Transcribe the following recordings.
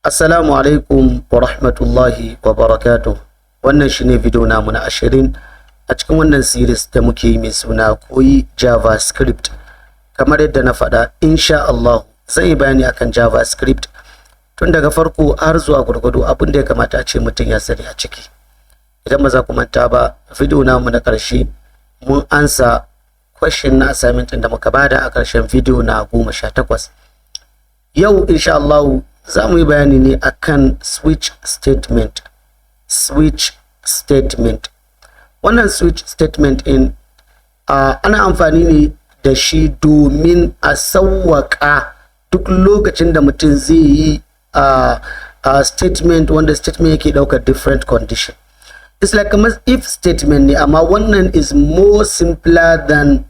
Assalamu alaikum wa rahmatullahi wa barakatuh. Wannan shine video namu na 20 a cikin wannan series da muke yi mai suna Koyi Javascript. Kamar yadda na faɗa, insha Allah zan yi bayani akan Javascript tun daga farko har zuwa gwargwado abin da ya kamata a ce mutum ya sani a ciki. Idan ba za ku manta ba, video namu na ƙarshe mun ansa question na assignment da muka bada a ƙarshen video na 18. Yau insha Allah za mu yi bayani ne akan switch statement. Wannan switch statement in ana amfani ne da shi domin a sawwaka duk lokacin da mutum zai yi statement wanda statement yake daukar different condition. It's like a if statement ne, amma wannan is more simpler than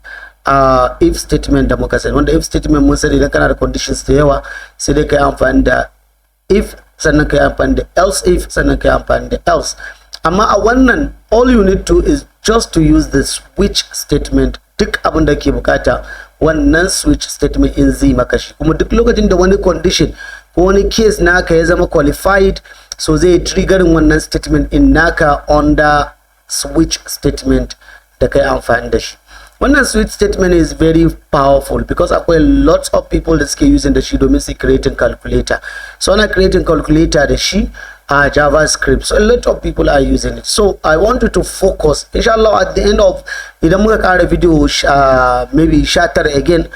if statement da muka sani, wanda if statement mun sani idan kana da conditions da yawa sai dai kai amfani da if sannan kai amfani da else if sannan kai amfani da else. Amma a wannan all you need to is just to use the switch statement. Duk abin da ke bukata wannan switch statement in zai maka shi, kuma duk lokacin da wani condition ko wani case naka ya zama qualified, so zai triggering wannan statement in naka under switch statement da kai amfani da shi. Wannan switch statement is very powerful because akwai lots of people that suke using da shi domin su creating calculator. So ana creating calculator da shi a JavaScript, so a lot of people are using it. So I want you to focus, inshallah, at the end of idan muka kara video maybe shatter again,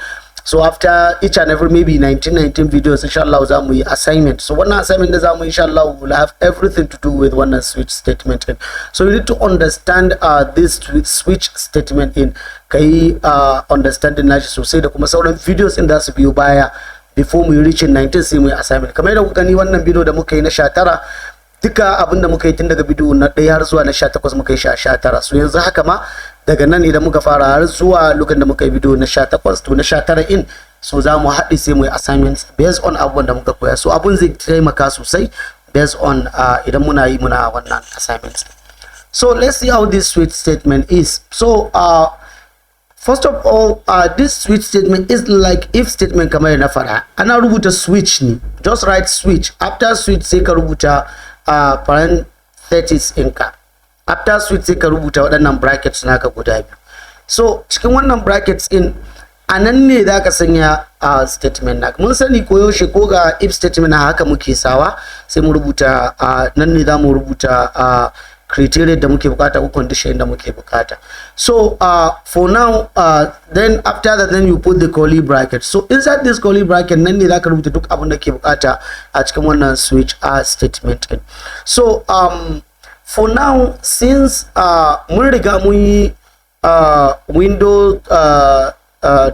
so after each and every maybe 19 videos, inshallah za mu yi assignment. So wannan assignment da za mu inshallah will have everything to do with wannan switch statement in. So you need to understand this switch statement in, kai understanding nashi sosai da kuma sauran videos in da su biyo baya before we reach 19 sai mu yi assignment. Kamar yadda kuka gani wannan video da muka yi na 19, duka abinda muka yi tun daga video na 1 har zuwa na 18 muka yi shi a 19. So yanzu haka ma daga nan idan muka fara har zuwa lokacin da muka yi video na 18 to na 19 in, so za mu haɗi sai mu yi assignments based on abun da muka koya. So abun zai taimaka sosai based on idan muna wannan assignments. So let's see how this switch statement is. So first of all, this switch statement is like if statement kamar na fara. Ana rubuta switch ne, just write switch. After switch sai ka rubuta parenthesis ɗinka. After switch sai ka rubuta waɗannan brackets naka guda biyu. So cikin wannan brackets in anan ne zaka sanya statement naka. Mun sani koyaushe ko ga if statement haka muke sawa, sai mu rubuta nan ne za mu rubuta criteria da muke bukata ko condition da muke bukata. So for now, then after that, then you put the curly bracket. So inside this curly bracket nan ne zaka rubuta duk abin da ke bukata a cikin wannan switch statement. So for now, since mun riga mun yi window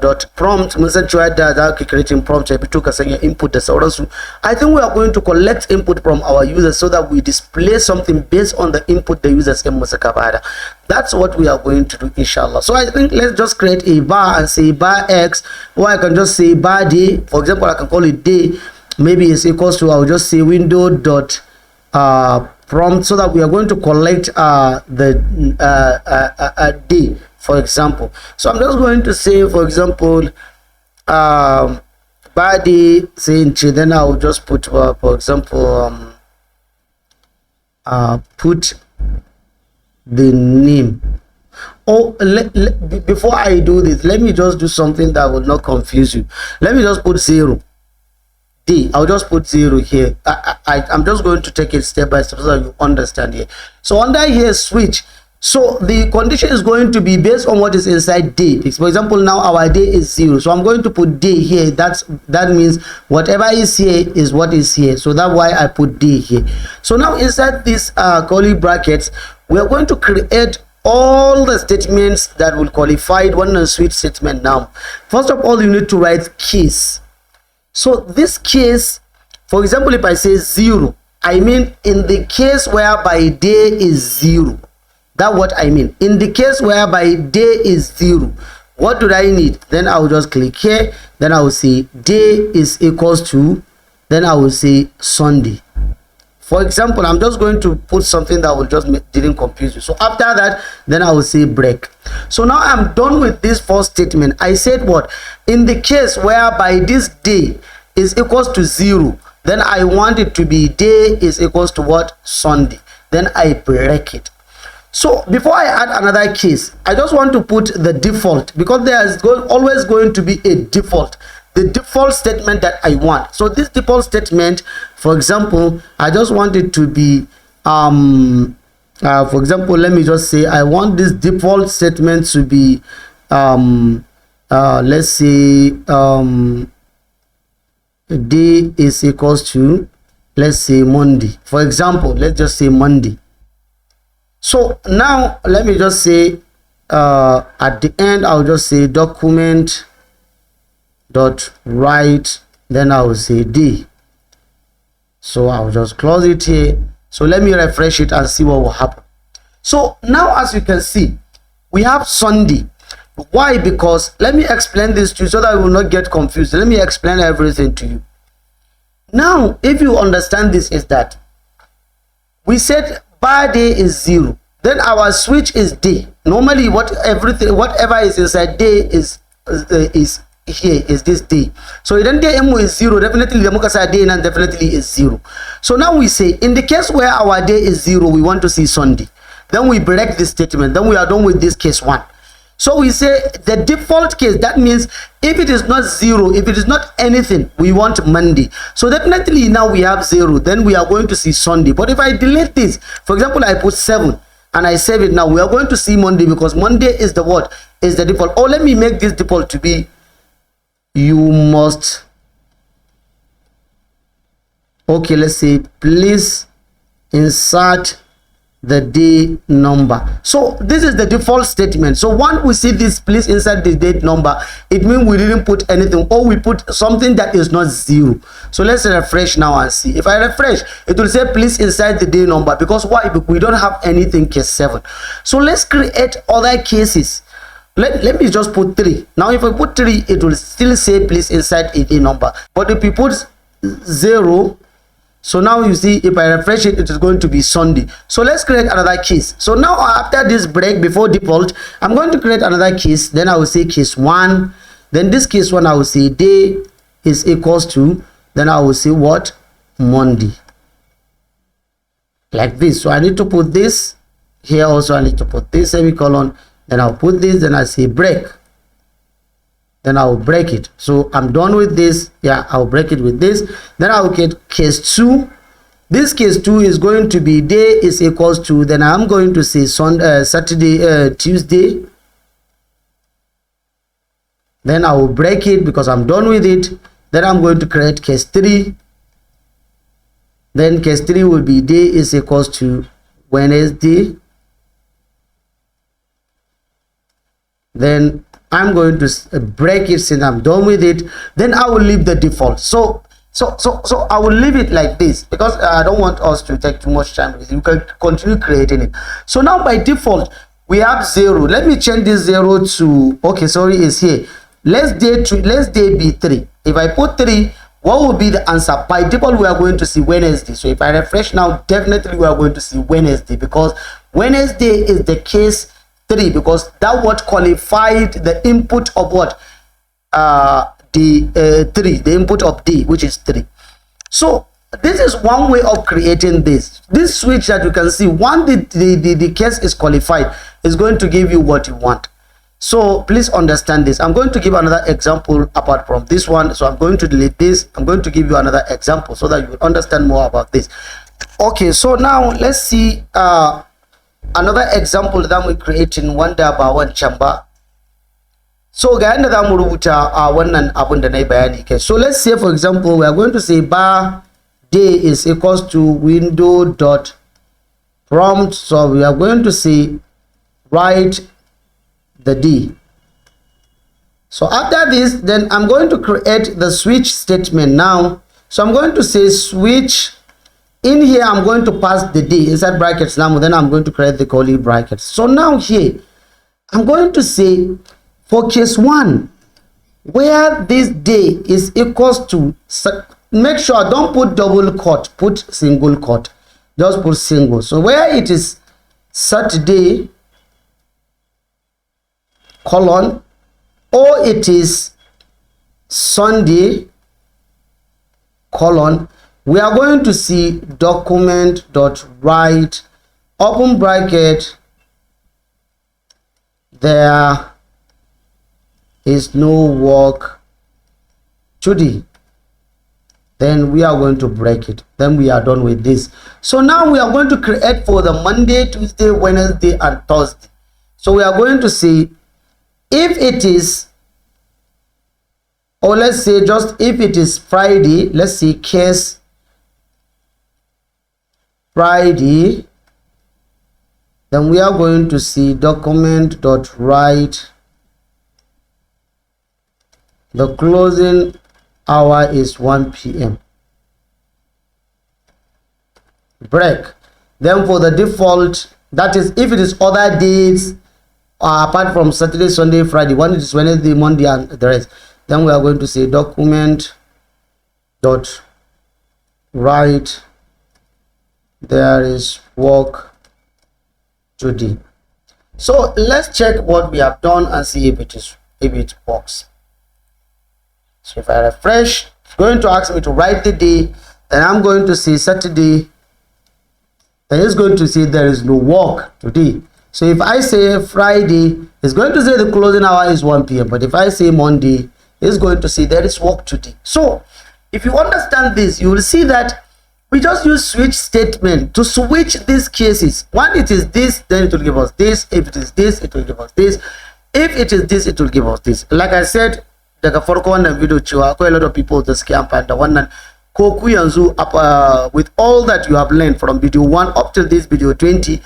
dot prompt, mun san cewa da za ka creating prompt ya fito ka sanya input da sauransu, I think we are going to collect input from our users so that we display something based on the input the users in suka bada. That's what we are going to do, inshallah. So I think let's just create a bar and say bar x, or I can just say bar day. For example, I can call it day, maybe it's equals to, I'll just say window dot prompt, so that we are going to collect the day, for example. So I'm just going to say, for example, body saying, then I'll just put for example put the name. Oh, before I do this, let me just do something that will not confuse you. Let me just put 0 day. I'll just put 0 here. I'm just going to take it step by step so that you understand here. So under here switch, so the condition is going to be based on what is inside day. For example, now our day is 0, so I'm going to put day here. That means whatever is here is what is here, so that's why I put day here. So now inside this curly brackets, we are going to create all the statements that will qualify one switch statement. Now first of all, you need to write case. So this case, for example, if I say 0, I mean in the case whereby day is 0. That's what I mean. In the case whereby day is 0, what do I need? Then I will just click here. Then I will say day is equals to, then I will say Sunday. For example, I'm just going to put something that will just didn't confuse you. So after that, then I will say break. So now I'm done with this first statement. I said what? In the case whereby this day is equals to 0, then I want it to be day is equals to what? Sunday. Then I break it. So before I add another case, I just want to put the default, because there is always going to be a default, the default statement that I want. So this default statement, for example, I just want it to be for example, let me just say I want this default statement to be let's say day is equals to, let's say, Monday. For example, let's just say Monday. So now let me just say at the end I'll just say document dot write, then I will say day. So I'll just close it here. So let me refresh it and see what will happen. So now, as you can see, we have Sunday. Why? Because let me explain this to you so that you will not get confused. Let me explain everything to you. Now, if you understand this, is that we said bar day is 0, then our switch is day. Normally whatever is inside day is here is this day. So then day is 0, definitely the mukasa day and definitely is 0. So now we say in the case where our day is 0, we want to see Sunday. Then we break this statement. Then we are done with this case 1. So we say the default case, that means if it is not 0, if it is not anything, we want Monday. So definitely now we have 0, then we are going to see Sunday. But if I delete this, for example, I put 7 and I save it, now we are going to see Monday, because Monday is the what? Is the default. Or let me make this default to be, you must, okay, let's say please insert the day number. So this is the default statement. So once we see this please insert the date number, it means we didn't put anything, or we put something that is not 0. So let's refresh now and see. If I refresh, it will say please insert the day number. Because why? Because we don't have anything case 7. So let's create other cases. Let me just put 3. Now if I put 3, it will still say please insert a day number. But if you put 0, so now you see, if I refresh it, it is going to be Sunday. So let's create another case. So now after this break before default, I'm going to create another case. Then I will say case 1. Then this case 1, I will say day is equals to, then I will say what? Monday. Like this. So I need to put this here also. I need to put this semicolon. Then I'll put this. Then I say break. Then I will break it. So I'm done with this. Yeah, I'll break it with this. Then I will get case 2. This case 2 is going to be day is equals to, then I'm going to say Saturday, Tuesday. Then I will break it because I'm done with it. Then I'm going to create case 3. Then case 3 will be day is equals to Wednesday. Then I'm going to break it since I'm done with it. Then I will leave the default. So I will leave it like this, because I don't want us to take too much time with it. You can continue creating it. So now by default we have 0. Let me change this 0 to, okay, sorry, is here. Let's day be 3. If I put 3, what will be the answer? By default we are going to see Wednesday. So if I refresh now, definitely we are going to see Wednesday, because Wednesday is the case 3, because that what qualified the input of what? The 3, the input of D, which is 3. So this is one way of creating this switch that you can see. One, the case is qualified, is going to give you what you want. So please understand this. I'm going to give another example apart from this one. So I'm going to delete this. I'm going to give you another example so that you will understand more about this. Okay, so now let's see another example that we create in wanda ba wancan ba. So ga yanda zamu rubuta wannan abun da nayi bayani kai. So let's say, for example, we are going to say bar day is equals to window dot prompt. So we are going to say write the day. So after this, then I'm going to create the switch statement now. So I'm going to say switch. In here I'm going to pass the day inside brackets now. Then I'm going to create the curly brackets. So now here I'm going to say for case 1, where this day is equals to, make sure don't put double quote, put single quote. just put single. So where it is Saturday colon, or it is Sunday colon, we are going to see document dot write open bracket, there is no work today. Then we are going to break it. Then we are done with this. So now we are going to create for the Monday, Tuesday, Wednesday, and Thursday. So we are going to say if it is, or let's say just if it is Friday, let's say case Friday, then we are going to see document dot write the closing hour is 1 p.m. break. Then for the default, that is if it is other days apart from Saturday, Sunday, Friday, one it is Wednesday, Monday, and the rest, then we are going to say document dot write there is work today. So let's check what we have done and see if it works. So if I refresh, it's going to ask me to write the day, then I'm going to say Saturday, then it's going to say there is no work today. So if I say Friday, it's going to say the closing hour is 1 p.m. But if I say Monday, it's going to say there is work today. So if you understand this, you will see that we just use switch statement to switch these cases. When it is this, then it will give us this. If it is this, it will give us this. If it is this, it will give us this. Like I said, daga farko wannan video cewa akwai a lot of people da suke amfani da wannan ko ku yanzu with all that you have learned from video 1 up till this video 20,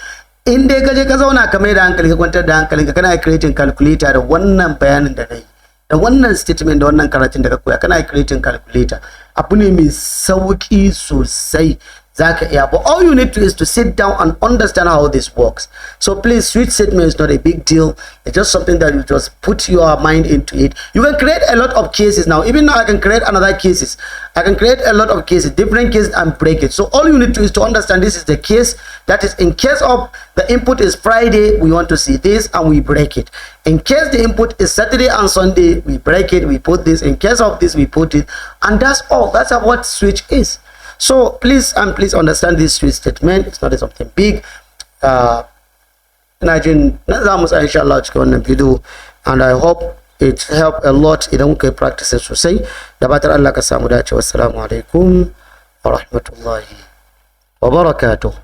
in dai kaje ka zauna ka mai da hankali ka kwantar da hankalinka kana creating calculator da wannan bayanin da nayi da wannan statement da wannan karatun da ka koya kana creating calculator, abu ne mai sauki sosai zaka iya. But all you need to is to sit down and understand how this works. So please, switch statement is not a big deal. It's just something that you just put your mind into it. You can create a lot of cases now. Even now I can create another cases. I can create a lot of cases, different cases, and break it. So all you need to is to understand this is the case. That is, in case of the input is Friday, we want to see this and we break it. In case the input is Saturday and Sunday, we break it, we put this. In case of this, we put it, and that's all. That's what switch is. So please understand this switch statement. It's not something big. Imagine inshallah video, and I hope it helped a lot idan kuka practice sosai. Da batar Allah ka samu dace. Wassalamu alaikum wa rahmatullahi wa barakatuh.